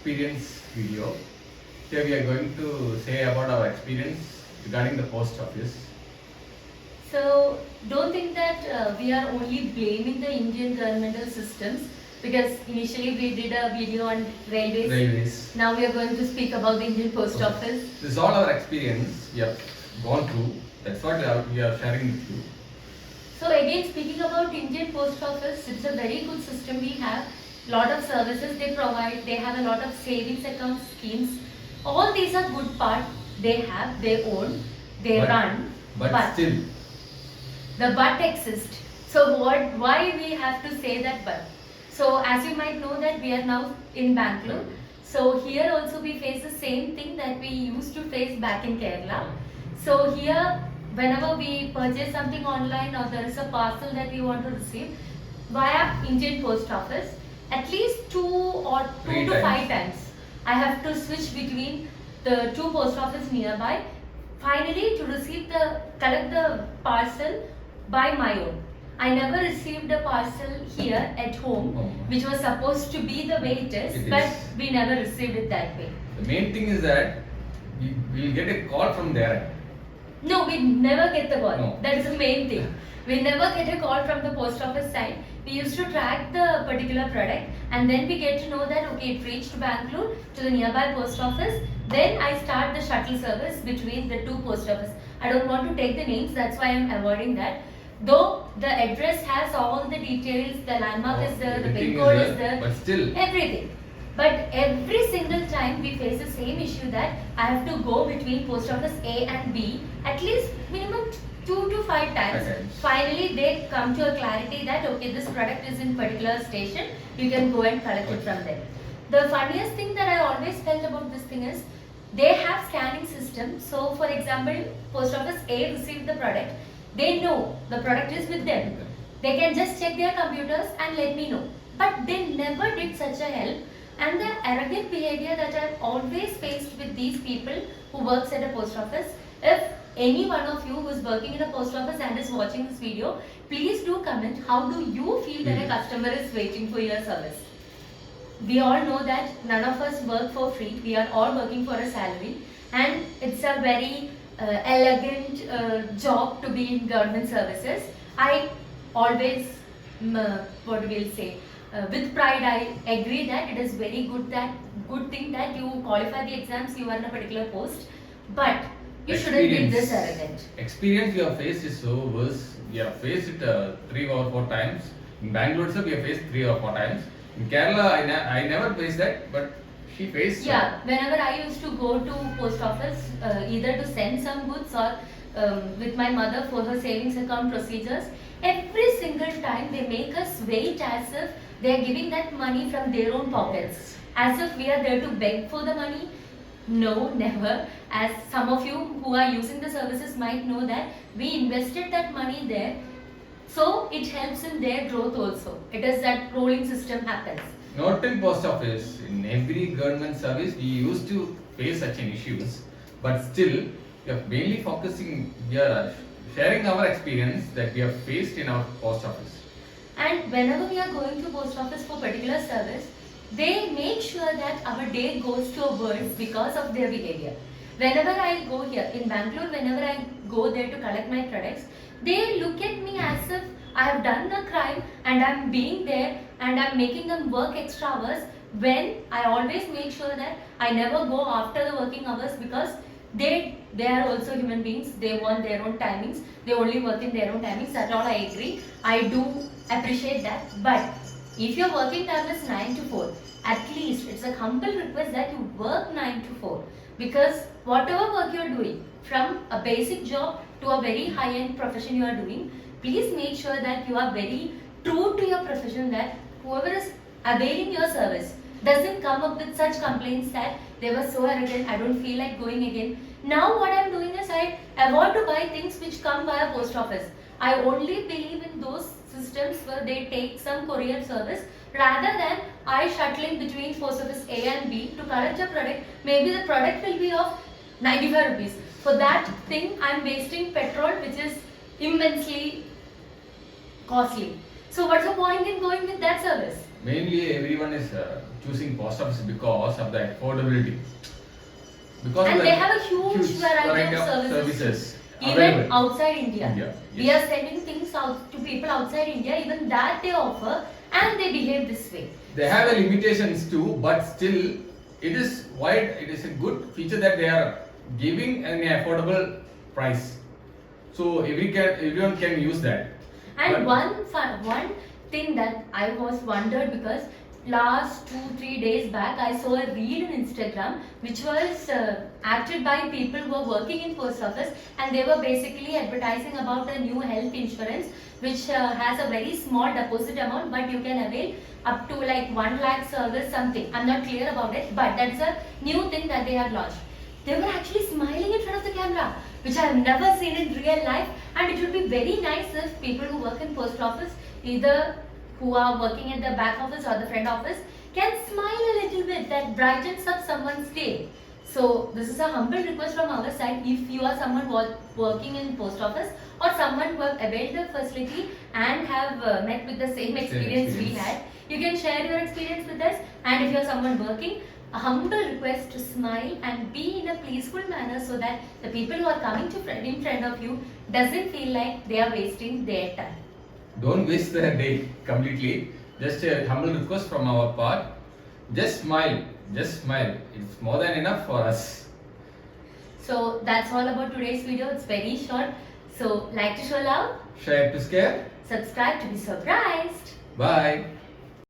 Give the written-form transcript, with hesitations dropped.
experience video. Here we are going to say about our experience regarding the post office. So don't think that we are only blaming the Indian governmental systems, because initially we did a video on railways. Now we are going to speak about the Indian post office. This is all our experience we have gone through. That's what we are sharing with you. So again, speaking about Indian post office, it's a very good system we have. Lot of services they provide. They have a lot of savings account schemes. All these are good part. They have, they own, they run. But still, the but exists. So why we have to say that but? So as you might know that we are now in Bangalore. So here also we face the same thing that we used to face back in Kerala. So here, whenever we purchase something online or there is a parcel that we want to receive via Indian Post Office, at least 2 to 5 times I have to switch between the 2 post office nearby, finally to collect the parcel by my own. I never received a parcel here at home, which was supposed to be the way it is, but we never received it that way. The main thing is that we will get a call from there. No, we never get the call. No. That is the main thing. We never get a call from the post office side. We used to track the particular product, and then we get to know that okay, it reached Bangalore to the nearby post office. Then I start the shuttle service between the 2 post office. I don't want to take the names, that's why I am avoiding that. Though the address has all the details, the landmark is there, the pin code is there, but still everything. But every single time we face the same issue that I have to go between post office A and B at least minimum 2 to 5 times. Okay. Finally they come to a clarity that okay, this product is in particular station, you can go and collect it from there. The funniest thing that I always felt about this thing is they have scanning system. So for example, post office A received the product, they know the product is with them. They can just check their computers and let me know. But they never did such a help. And the arrogant behavior that I've always faced with these people who works at a post office. If any one of you who is working in a post office and is watching this video, please do comment how do you feel that a customer is waiting for your service. We all know that none of us work for free. We are all working for a salary, and it's a very elegant job to be in government services. I always, what we'll say, with pride I agree that it is very good thing that you qualify the exams, you are in a particular post, but you shouldn't be this arrogant. Experience we have faced is so worse. We have faced it 3 or 4 times. In Bangalore itself we have faced 3 or 4 times. In Kerala I never faced that, but she faced. Yeah, whenever I used to go to post office either to send some goods or with my mother for her savings account procedures, every single time they make us wait as if they are giving that money from their own pockets, as if we are there to beg for the money. No, never. As some of you who are using the services might know that we invested that money there, so it helps in their growth also. It is that rolling system happens. Not in post office, in every government service we used to face such an issues, but still we are mainly focusing, we are sharing our experience that we have faced in our post office. And whenever we are going to post office for particular service, they make sure that our day goes to a worse because of their behavior. Whenever I go here in Bangalore, whenever I go there to collect my products, they look at me as if I have done the crime and I'm being there and I'm making them work extra hours, when I always make sure that I never go after the working hours, because they are also human beings. They want their own timings. They only work in their own timings. That's all I agree. I do appreciate that. But if your working time is 9 to 4, at least it's a humble request that you work 9 to 4. Because whatever work you're doing, from a basic job to a very high-end profession you are doing, please make sure that you are very true to your profession, that whoever is availing your service doesn't come up with such complaints that they were so arrogant, I don't feel like going again. Now what I'm doing is I avoid to buy things which come via post office. I only believe in those systems where they take some courier service, rather than I shuttling between post office A and B to collect a product. Maybe the product will be of 95 rupees. For that thing I'm wasting petrol, which is immensely costly. So what's the point in going with that service? Mainly everyone is choosing post office because of the affordability. Because And of they the have a huge variety of services. Even available. outside India. We yes. are sending things out to people outside India, even that they offer, and they behave this way. They have a limitations too, but still, it is wide. It is a good feature that they are giving an affordable price. So everyone can use that. And But- one thing that I was wondered, because last 2-3 days back I saw a reel in Instagram which was acted by people who are working in post office, and they were basically advertising about a new health insurance which has a very small deposit amount, but you can avail up to like 1 lakh service something. I'm not clear about it, but that's a new thing that they have launched. They were actually smiling in front of the camera, which I have never seen in real life, and it would be very nice if people who work in post office, either who are working at the back office or the front office, can smile a little bit. That brightens up someone's day. So this is a humble request from our side. If you are someone working in post office, or someone who have availed the facility and have met with the same experience we had, you can share your experience with us. And if you are someone working, a humble request to smile and be in a peaceful manner, so that the people who are coming in front of you doesn't feel like they are wasting their time. Don't waste the day completely. Just a humble request from our part. Just smile. Just smile. It's more than enough for us. So that's all about today's video. It's very short. So like to show love, Share to scare. subscribe to be surprised. Bye.